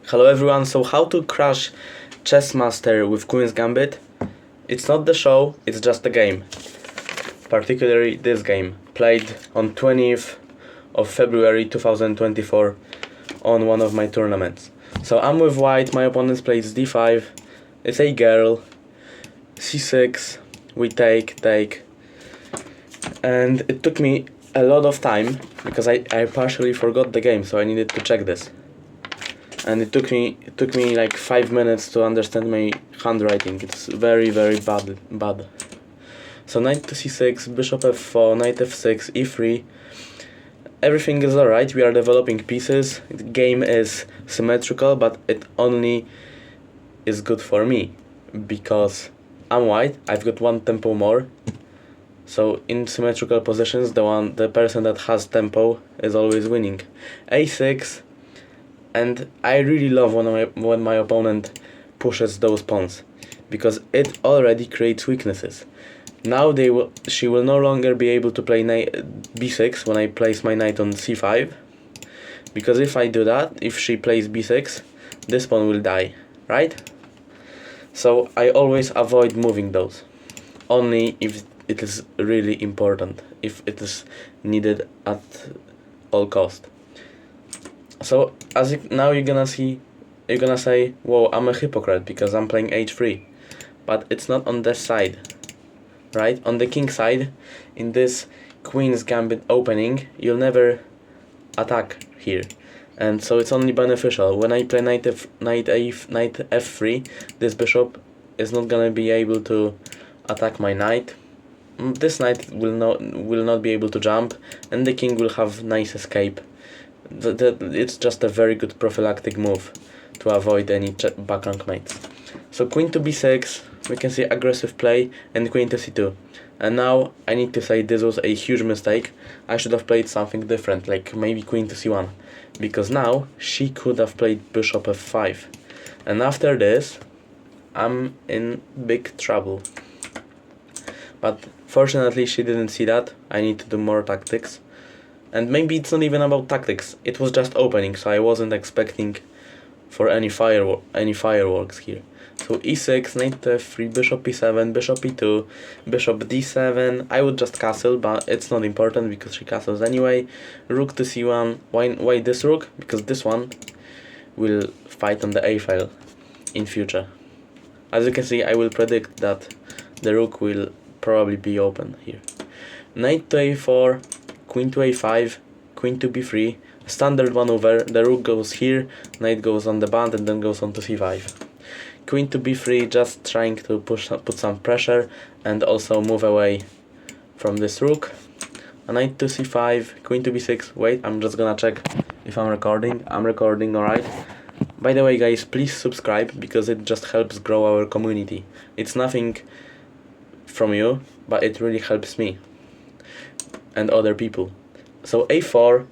Hello everyone, so how to crush Chess Master with Queen's Gambit? It's not the show, it's just a game. Particularly this game, played on 20th of February 2024 on one of my tournaments. So I'm with white, my opponent plays d5, it's a girl, c6, we take, and it took me a lot of time because I partially forgot the game, so I needed to check this. And it took me like 5 minutes to understand my handwriting. It's very bad. So knight to c6, bishop f4, knight f6, e3. Everything is alright, we are developing pieces. The game is symmetrical, but it only is good for me because I'm white, I've got one tempo more. So in symmetrical positions, the person that has tempo is always winning. a6. And I really love when my opponent pushes those pawns, because it already creates weaknesses. Now she will no longer be able to play b6 when I place my knight on c5, because if I do that, if she plays b6, this pawn will die, right? So I always avoid moving those, only if it is really important, if it is needed at all cost. So now you're gonna say, whoa, I'm a hypocrite because I'm playing h3, but it's not on this side, right? On the king side, in this Queen's Gambit opening, you'll never attack here, and so it's only beneficial. When I play knight f3, this bishop is not gonna be able to attack my knight. This knight will not be able to jump, and the king will have nice escape. It's just a very good prophylactic move to avoid any backrank mates. So queen to b6, we can see aggressive play, and queen to c2. And now I need to say this was a huge mistake. I should have played something different, like maybe queen to c1, because now she could have played bishop f5. And after this, I'm in big trouble. But fortunately she didn't see that. I need to do more tactics. And maybe it's not even about tactics, it was just opening, so I wasn't expecting for any fireworks here. So e6, knight to f3, bishop e7, bishop e2, bishop d7. I would just castle, but it's not important because she castles anyway. Rook to c1. Why this rook? Because this one will fight on the a file in future. As you can see, I will predict that the rook will probably be open here. Knight to a4, queen to a5, queen to b3, standard maneuver. The rook goes here, knight goes on the band and then goes on to c5. Queen to b3, just trying to put some pressure and also move away from this rook. A knight to c5, queen to b6. Wait, I'm just gonna check if I'm recording. I'm recording, alright. By the way guys, please subscribe because it just helps grow our community. It's nothing from you, but it really helps me and other people. So a4.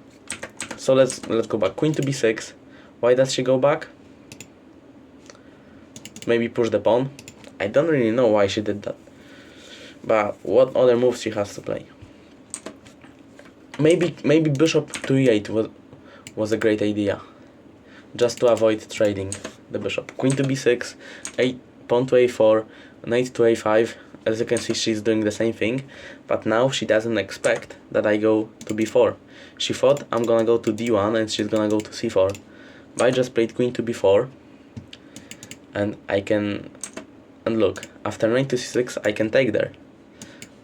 So let's go back. Queen to b6. Why does she go back? Maybe push the pawn. I don't really know why she did that, but what other moves she has to play? Maybe bishop to e8 was a great idea, just to avoid trading the bishop. Queen to b6, pawn to a4, knight to a5. As you can see, she's doing the same thing, but now she doesn't expect that I go to b4. She thought I'm gonna go to d1 and she's gonna go to c4. But I just played queen to b4, and and look, after knight to c6, I can take there.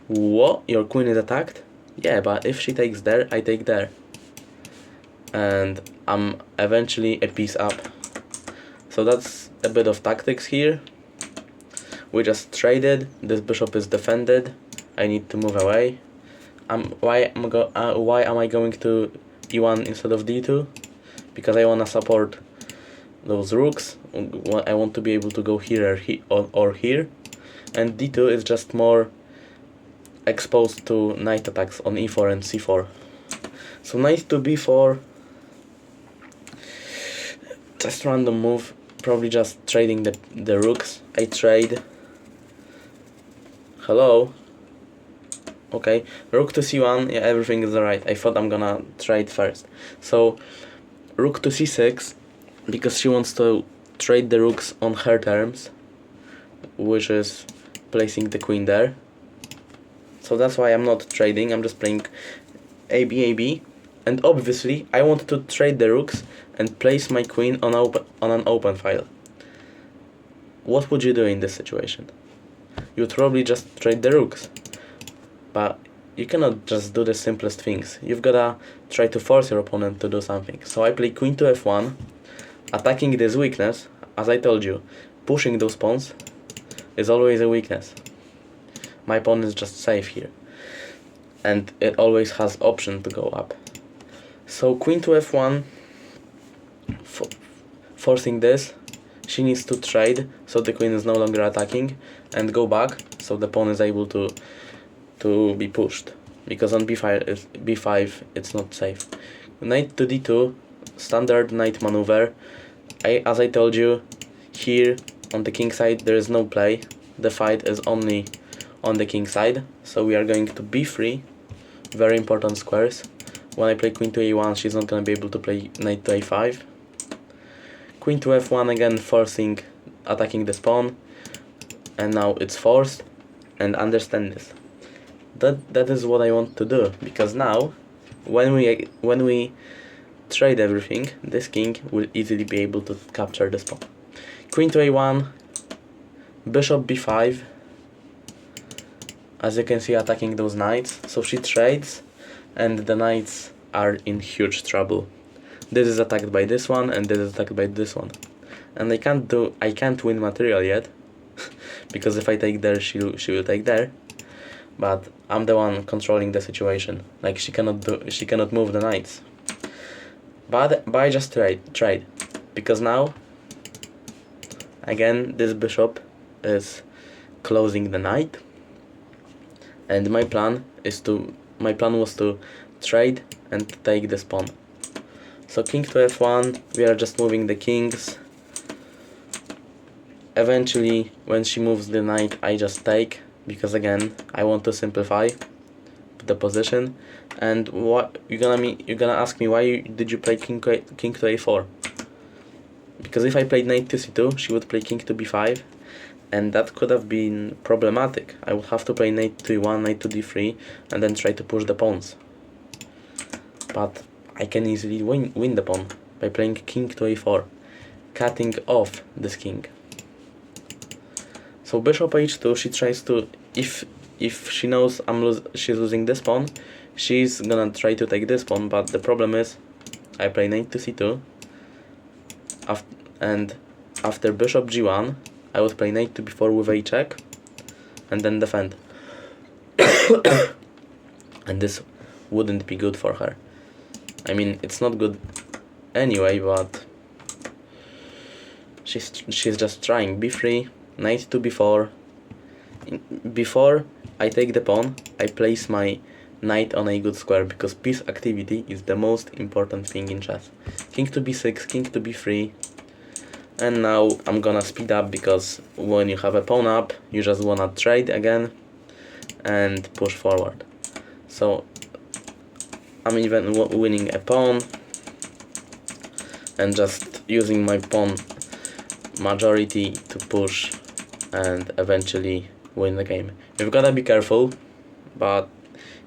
What? Your queen is attacked? Yeah, but if she takes there, I take there. And I'm eventually a piece up. So that's a bit of tactics here. We just traded, this bishop is defended, I need to move away. Why am I going to e1 instead of d2? Because I want to support those rooks. I want to be able to go here or here. And d2 is just more exposed to knight attacks on e4 and c4. So knight to b4, just random move, probably just trading the rooks. I trade. Hello. Okay, rook to c1, yeah, everything is alright. I thought I'm gonna trade first. So rook to c6, because she wants to trade the rooks on her terms, which is placing the queen there. So that's why I'm not trading, I'm just playing AB, and obviously I want to trade the rooks and place my queen on an open file. What would you do in this situation? You'd probably just trade the rooks, but you cannot just do the simplest things. You've gotta try to force your opponent to do something. So I play queen to f1, attacking this weakness. As I told you, pushing those pawns is always a weakness. My pawn is just safe here, and it always has option to go up. So queen to f1, forcing this. She needs to trade, so the queen is no longer attacking, and go back, so the pawn is able to be pushed, because on b5 it's not safe. Knight to d2, standard knight maneuver. As I told you, here on the king side there is no play. The fight is only on the king side, so we are going to b3, very important squares. When I play queen to a1, she's not going to be able to play knight to a5. Queen to f1 again, forcing, attacking this pawn, and now it's forced. And understand this, that is what I want to do, because now when we trade everything, this king will easily be able to capture this pawn. Queen to a1, bishop b5, as you can see, attacking those knights. So she trades, and the knights are in huge trouble. This is attacked by this one, and this is attacked by this one, and I can't win material yet, because if I take there, she will take there. But I'm the one controlling the situation. Like, she cannot move the knights. But I just trade, because now again this bishop is closing the knight, and my plan was to trade and take this pawn. So king to f1, we are just moving the kings. Eventually, when she moves the knight, I just take, because again I want to simplify the position. And what you're gonna ask me, why did you play king to a4? Because if I played knight to c2, she would play king to b5, and that could have been problematic. I would have to play knight to e1, knight to d3, and then try to push the pawns. But I can easily win the pawn by playing king to a4, cutting off this king. So bishop h2, she tries to, if she knows she's losing this pawn, she's gonna try to take this pawn. But the problem is, I play knight to c2, and after bishop g1, I would play knight to b4 with a check, and then defend. And this wouldn't be good for her. I mean, it's not good anyway, but she's just trying. b3, knight to b4. Before I take the pawn, I place my knight on a good square, because piece activity is the most important thing in chess. King to b6, king to b3. And now I'm gonna speed up, because when you have a pawn up, you just wanna trade again and push forward. So I'm even winning a pawn and just using my pawn majority to push and eventually win the game. You've gotta be careful, but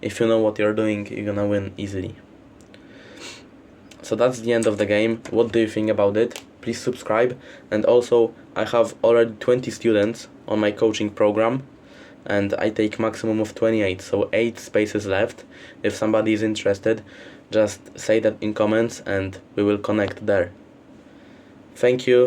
if you know what you're doing, you're gonna win easily. So that's the end of the game. What do you think about it? Please subscribe. And also, I have already 20 students on my coaching program, and I take maximum of 28, so 8 spaces left. If somebody is interested, just say that in comments and we will connect there. Thank you.